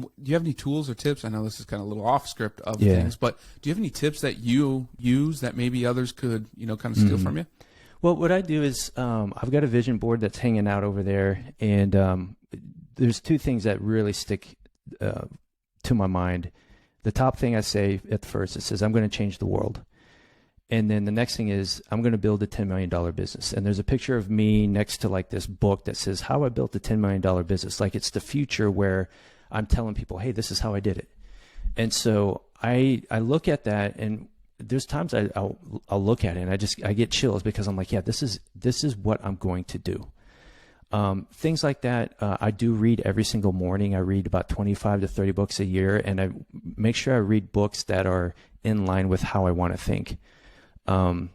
Do you have any tools or tips? I know this is kind of a little off script of things, but do you have any tips that you use that maybe others could, kind of steal from you? Well, what I do is I've got a vision board that's hanging out over there, and there's two things that really stick to my mind. The top thing I say at first, it says, I'm going to change the world. And then the next thing is, I'm going to build a $10 million business. And there's a picture of me next to like this book that says how I built a $10 million business. Like it's the future where I'm telling people, hey, this is how I did it. And so I look at that, and there's times I'll look at it and I get chills because I'm like, yeah, this is what I'm going to do. Things like that. I do read every single morning. I read about 25 to 30 books a year, and I make sure I read books that are in line with how I want to think. And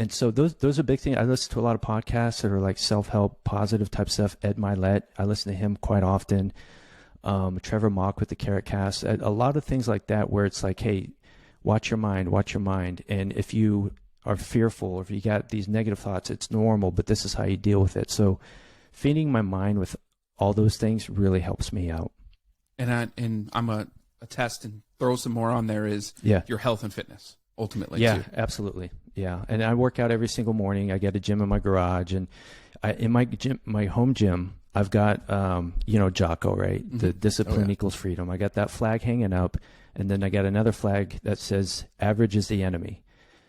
so those are big things. I listen to a lot of podcasts that are like self-help, positive type stuff. Ed Milet, I listen to him quite often. Trevor Mock with the Carrot Cast, a lot of things like that where it's like, hey, watch your mind. And if you are fearful, or if you got these negative thoughts, it's normal, but this is how you deal with it. So feeding my mind with all those things really helps me out. And I'm a test and throw some more on there is your health and fitness ultimately. Yeah, too. Absolutely. Yeah. And I work out every single morning. I got a gym in my garage, and in my home gym, I've got, Jocko, right? Mm-hmm. The discipline equals freedom. I got that flag hanging up, and then I got another flag that says average is the enemy.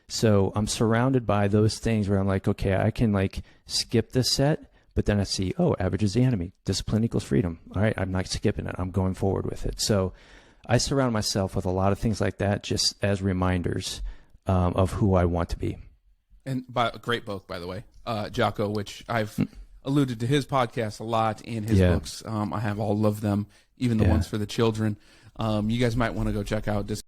So I'm surrounded by those things where I'm like, okay, I can like skip this set, but then I see, average is the enemy. Discipline equals freedom. All right, I'm not skipping it. I'm going forward with it. So I surround myself with a lot of things like that just as reminders of who I want to be. And a great book, by the way, Jocko, which I've alluded to his podcast a lot and his books. I have all of them, even the ones for the children. You guys might want to go check out